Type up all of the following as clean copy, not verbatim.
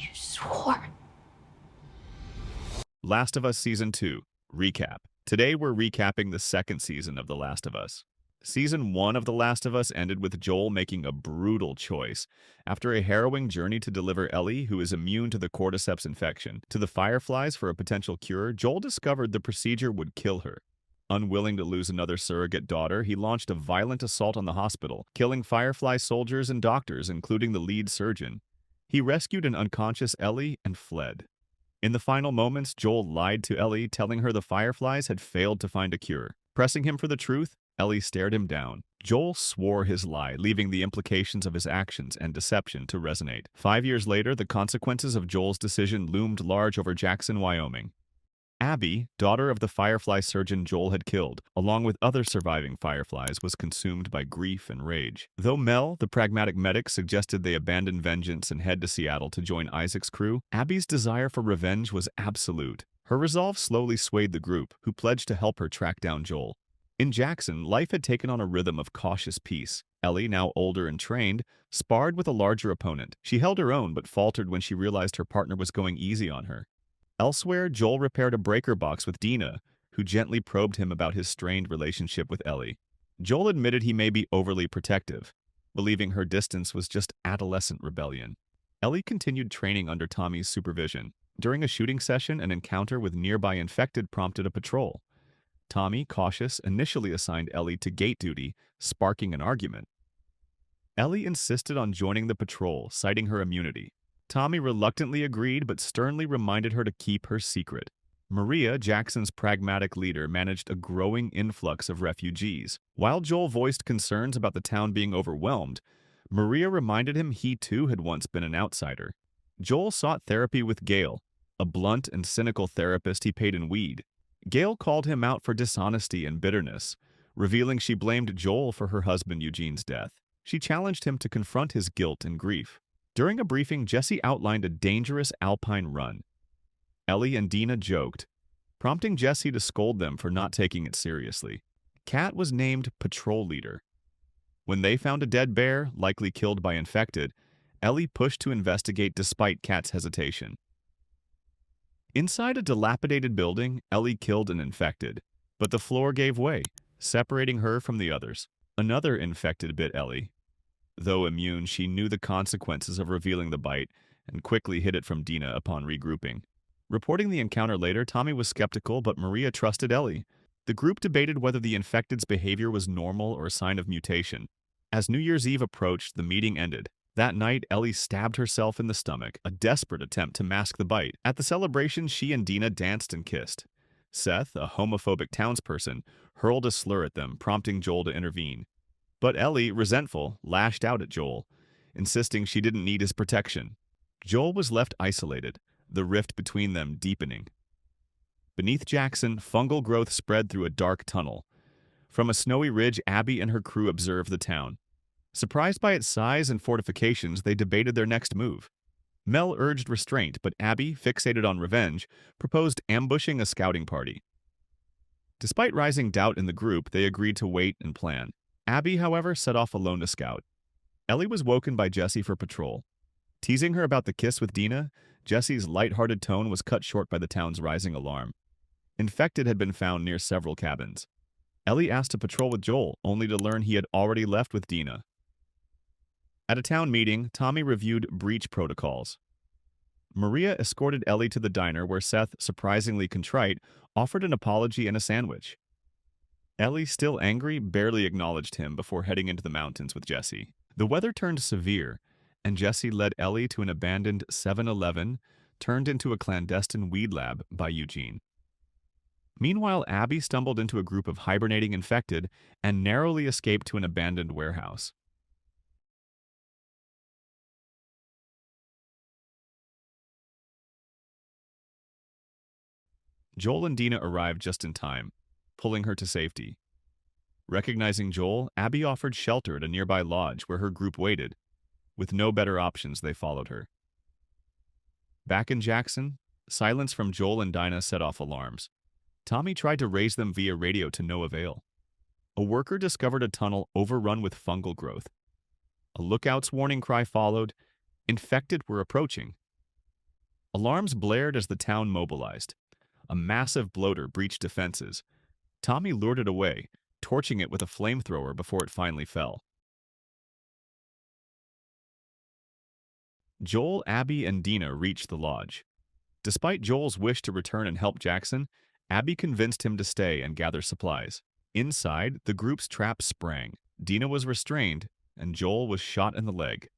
You swore. Last of Us Season 2 Recap. Today we're recapping the second season of The Last of Us. Season 1 of The Last of Us ended with Joel making a brutal choice. After a harrowing journey to deliver Ellie, who is immune to the cordyceps infection, to the Fireflies for a potential cure, Joel discovered the procedure would kill her. Unwilling to lose another surrogate daughter, he launched a violent assault on the hospital, killing Firefly soldiers and doctors, including the lead surgeon. He rescued an unconscious Ellie and fled. In the final moments, Joel lied to Ellie, telling her the Fireflies had failed to find a cure. Pressing him for the truth, Ellie stared him down. Joel swore his lie, leaving the implications of his actions and deception to resonate. 5 years later, the consequences of Joel's decision loomed large over Jackson, Wyoming. Abby, daughter of the Firefly surgeon Joel had killed, along with other surviving Fireflies, was consumed by grief and rage. Though Mel, the pragmatic medic, suggested they abandon vengeance and head to Seattle to join Isaac's crew, Abby's desire for revenge was absolute. Her resolve slowly swayed the group, who pledged to help her track down Joel. In Jackson, life had taken on a rhythm of cautious peace. Ellie, now older and trained, sparred with a larger opponent. She held her own but faltered when she realized her partner was going easy on her. Elsewhere, Joel repaired a breaker box with Dina, who gently probed him about his strained relationship with Ellie. Joel admitted he may be overly protective, believing her distance was just adolescent rebellion. Ellie continued training under Tommy's supervision. During a shooting session, an encounter with nearby infected prompted a patrol. Tommy, cautious, initially assigned Ellie to gate duty, sparking an argument. Ellie insisted on joining the patrol, citing her immunity. Tommy reluctantly agreed but sternly reminded her to keep her secret. Maria, Jackson's pragmatic leader, managed a growing influx of refugees. While Joel voiced concerns about the town being overwhelmed, Maria reminded him he too had once been an outsider. Joel sought therapy with Gail, a blunt and cynical therapist he paid in weed. Gail called him out for dishonesty and bitterness, revealing she blamed Joel for her husband Eugene's death. She challenged him to confront his guilt and grief. During a briefing, Jesse outlined a dangerous alpine run. Ellie and Dina joked, prompting Jesse to scold them for not taking it seriously. Kat was named patrol leader. When they found a dead bear, likely killed by infected, Ellie pushed to investigate despite Kat's hesitation. Inside a dilapidated building, Ellie killed an infected, but the floor gave way, separating her from the others. Another infected bit Ellie. Though immune, she knew the consequences of revealing the bite and quickly hid it from Dina upon regrouping. Reporting the encounter later, Tommy was skeptical, but Maria trusted Ellie. The group debated whether the infected's behavior was normal or a sign of mutation. As New Year's Eve approached, the meeting ended. That night, Ellie stabbed herself in the stomach, a desperate attempt to mask the bite. At the celebration, she and Dina danced and kissed. Seth, a homophobic townsperson, hurled a slur at them, prompting Joel to intervene. But Ellie, resentful, lashed out at Joel, insisting she didn't need his protection. Joel was left isolated, the rift between them deepening. Beneath Jackson, fungal growth spread through a dark tunnel. From a snowy ridge, Abby and her crew observed the town. Surprised by its size and fortifications, they debated their next move. Mel urged restraint, but Abby, fixated on revenge, proposed ambushing a scouting party. Despite rising doubt in the group, they agreed to wait and plan. Abby, however, set off alone to scout. Ellie was woken by Jesse for patrol. Teasing her about the kiss with Dina, Jesse's light-hearted tone was cut short by the town's rising alarm. Infected had been found near several cabins. Ellie asked to patrol with Joel, only to learn he had already left with Dina. At a town meeting, Tommy reviewed breach protocols. Maria escorted Ellie to the diner where Seth, surprisingly contrite, offered an apology and a sandwich. Ellie, still angry, barely acknowledged him before heading into the mountains with Jesse. The weather turned severe, and Jesse led Ellie to an abandoned 7-Eleven, turned into a clandestine weed lab by Eugene. Meanwhile, Abby stumbled into a group of hibernating infected and narrowly escaped to an abandoned warehouse. Joel and Dina arrived just in time, pulling her to safety. Recognizing Joel, Abby offered shelter at a nearby lodge where her group waited. With no better options, they followed her. Back in Jackson, silence from Joel and Dina set off alarms. Tommy tried to raise them via radio to no avail. A worker discovered a tunnel overrun with fungal growth. A lookout's warning cry followed. Infected were approaching. Alarms blared as the town mobilized. A massive bloater breached defenses. Tommy lured it away, torching it with a flamethrower before it finally fell. Joel, Abby, and Dina reached the lodge. Despite Joel's wish to return and help Jackson, Abby convinced him to stay and gather supplies. Inside, the group's trap sprang. Dina was restrained, and Joel was shot in the leg.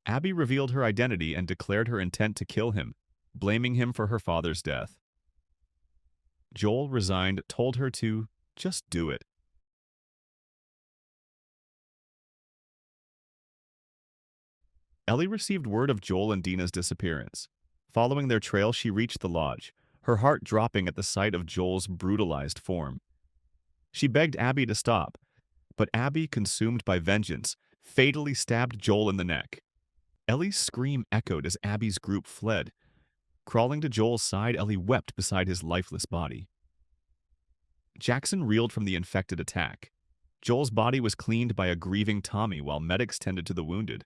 Abby revealed her identity and declared her intent to kill him, blaming him for her father's death. Joel, resigned, told her to just do it. Ellie received word of Joel and Dina's disappearance. Following their trail, she reached the lodge, her heart dropping at the sight of Joel's brutalized form. She begged Abby to stop, but Abby, consumed by vengeance, fatally stabbed Joel in the neck. Ellie's scream echoed as Abby's group fled. Crawling to Joel's side, Ellie wept beside his lifeless body. Jackson reeled from the infected attack. Joel's body was cleaned by a grieving Tommy while medics tended to the wounded.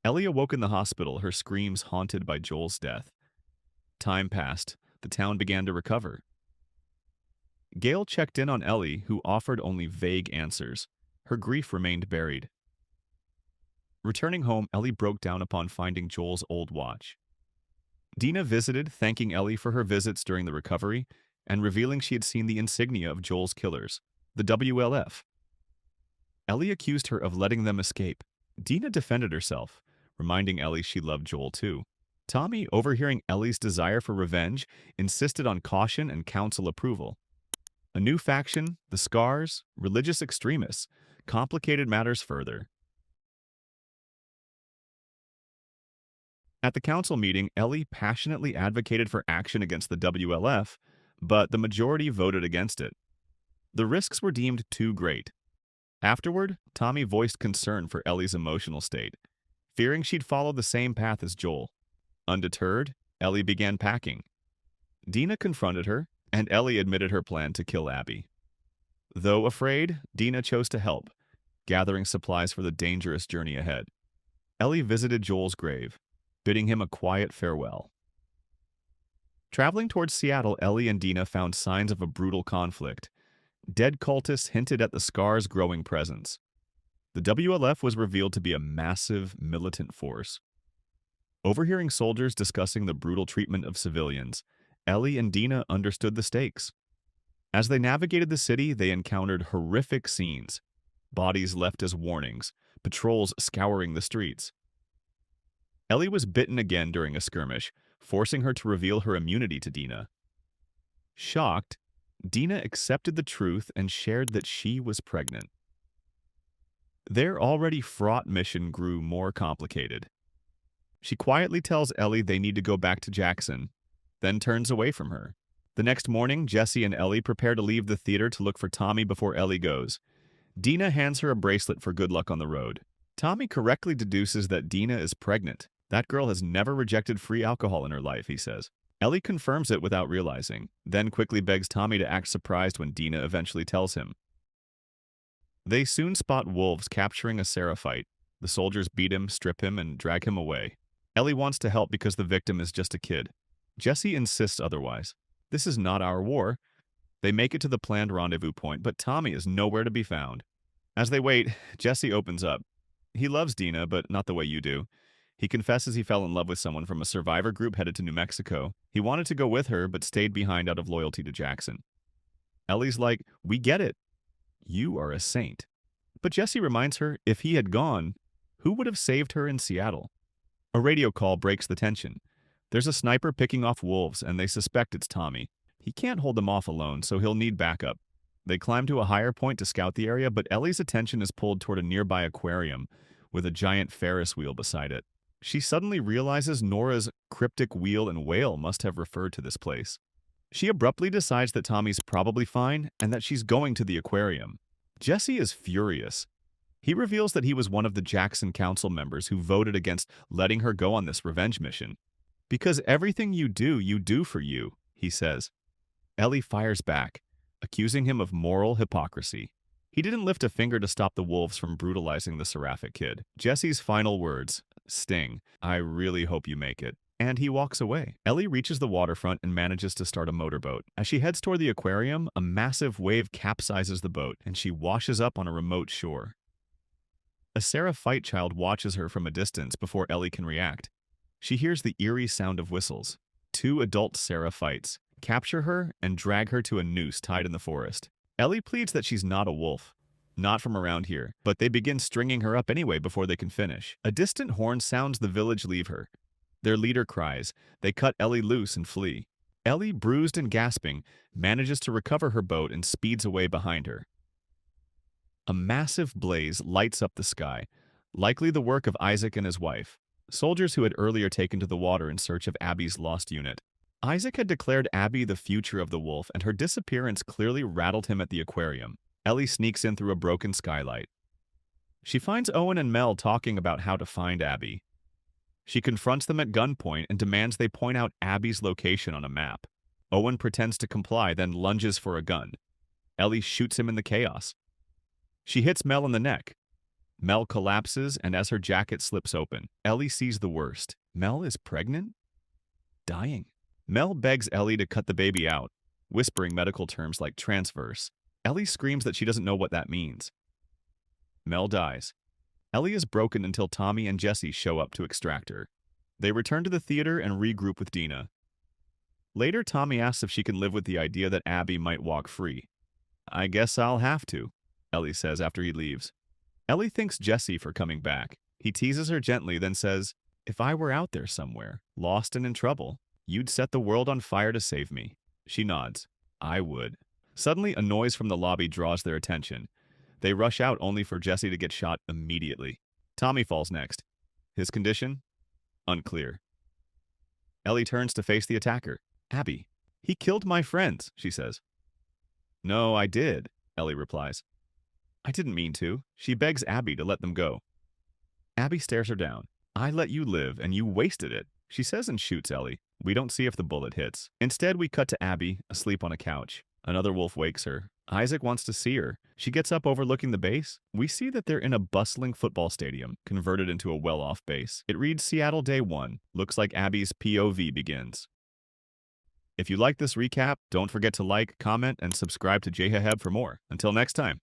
Ellie awoke in the hospital, her screams haunted by Joel's death. Time passed. The town began to recover. Gail checked in on Ellie, who offered only vague answers. Her grief remained buried. Returning home, Ellie broke down upon finding Joel's old watch. Dina visited, thanking Ellie for her visits during the recovery and revealing she had seen the insignia of Joel's killers, the WLF. Ellie accused her of letting them escape. Dina defended herself, reminding Ellie she loved Joel too. Tommy, overhearing Ellie's desire for revenge, insisted on caution and council approval. A new faction, the Scars, religious extremists, complicated matters further. At the council meeting, Ellie passionately advocated for action against the WLF, but the majority voted against it. The risks were deemed too great. Afterward, Tommy voiced concern for Ellie's emotional state, fearing she'd follow the same path as Joel. Undeterred, Ellie began packing. Dina confronted her, and Ellie admitted her plan to kill Abby. Though afraid, Dina chose to help, gathering supplies for the dangerous journey ahead. Ellie visited Joel's grave, bidding him a quiet farewell. Traveling towards Seattle, Ellie and Dina found signs of a brutal conflict. Dead cultists hinted at the Scars' growing presence. The WLF was revealed to be a massive, militant force. Overhearing soldiers discussing the brutal treatment of civilians, Ellie and Dina understood the stakes. As they navigated the city, they encountered horrific scenes. Bodies left as warnings, patrols scouring the streets. Ellie was bitten again during a skirmish, forcing her to reveal her immunity to Dina. Shocked, Dina accepted the truth and shared that she was pregnant. Their already fraught mission grew more complicated. She quietly tells Ellie they need to go back to Jackson, then turns away from her. The next morning, Jesse and Ellie prepare to leave the theater to look for Tommy before Ellie goes. Dina hands her a bracelet for good luck on the road. Tommy correctly deduces that Dina is pregnant. That girl has never rejected free alcohol in her life, he says. Ellie confirms it without realizing, then quickly begs Tommy to act surprised when Dina eventually tells him. They soon spot wolves capturing a Seraphite. The soldiers beat him, strip him, and drag him away. Ellie wants to help because the victim is just a kid. Jesse insists otherwise. This is not our war. They make it to the planned rendezvous point, but Tommy is nowhere to be found. As they wait, Jesse opens up. He loves Dina, but not the way you do. He confesses he fell in love with someone from a survivor group headed to New Mexico. He wanted to go with her, but stayed behind out of loyalty to Jackson. Ellie's like, "We get it. You are a saint." But Jesse reminds her if he had gone, who would have saved her in Seattle? A radio call breaks the tension. There's a sniper picking off wolves, and they suspect it's Tommy. He can't hold them off alone, so he'll need backup. They climb to a higher point to scout the area, but Ellie's attention is pulled toward a nearby aquarium with a giant Ferris wheel beside it. She suddenly realizes Nora's cryptic wheel and whale must have referred to this place. She abruptly decides that Tommy's probably fine and that she's going to the aquarium. Jesse is furious. He reveals that he was one of the Jackson Council members who voted against letting her go on this revenge mission. "Because everything you do for you," he says. Ellie fires back, accusing him of moral hypocrisy. He didn't lift a finger to stop the wolves from brutalizing the Seraphic kid. Jesse's final words, Sting, I really hope you make it. And he walks away. Ellie reaches the waterfront and manages to start a motorboat. As she heads toward the aquarium, a massive wave capsizes the boat, and she washes up on a remote shore. A Seraphite child watches her from a distance before Ellie can react. She hears the eerie sound of whistles. Two adult Seraphites capture her and drag her to a noose tied in the forest. Ellie pleads that she's not a wolf. Not from around here, but they begin stringing her up anyway before they can finish. A distant horn sounds the village leave her. Their leader cries. They cut Ellie loose and flee. Ellie, bruised and gasping, manages to recover her boat and speeds away behind her. A massive blaze lights up the sky, likely the work of Isaac and his wife, soldiers who had earlier taken to the water in search of Abby's lost unit. Isaac had declared Abby the future of the wolf, and her disappearance clearly rattled him at the aquarium. Ellie sneaks in through a broken skylight. She finds Owen and Mel talking about how to find Abby. She confronts them at gunpoint and demands they point out Abby's location on a map. Owen pretends to comply, then lunges for a gun. Ellie shoots him in the chaos. She hits Mel in the neck. Mel collapses, and as her jacket slips open, Ellie sees the worst. Mel is pregnant? Dying. Mel begs Ellie to cut the baby out, whispering medical terms like transverse. Ellie screams that she doesn't know what that means. Mel dies. Ellie is broken until Tommy and Jesse show up to extract her. They return to the theater and regroup with Dina. Later, Tommy asks if she can live with the idea that Abby might walk free. I guess I'll have to, Ellie says after he leaves. Ellie thanks Jesse for coming back. He teases her gently, then says, if I were out there somewhere, lost and in trouble, you'd set the world on fire to save me. She nods. I would. Suddenly, a noise from the lobby draws their attention. They rush out only for Jesse to get shot immediately. Tommy falls next. His condition? Unclear. Ellie turns to face the attacker. Abby. He killed my friends, she says. No, I did, Ellie replies. I didn't mean to. She begs Abby to let them go. Abby stares her down. I let you live, and you wasted it, she says and shoots Ellie. We don't see if the bullet hits. Instead, we cut to Abby, asleep on a couch. Another wolf wakes her. Isaac wants to see her. She gets up overlooking the base. We see that they're in a bustling football stadium, converted into a well-off base. It reads Seattle Day 1. Looks like Abby's POV begins. If you like this recap, don't forget to like, comment, and subscribe to JHaheb for more. Until next time.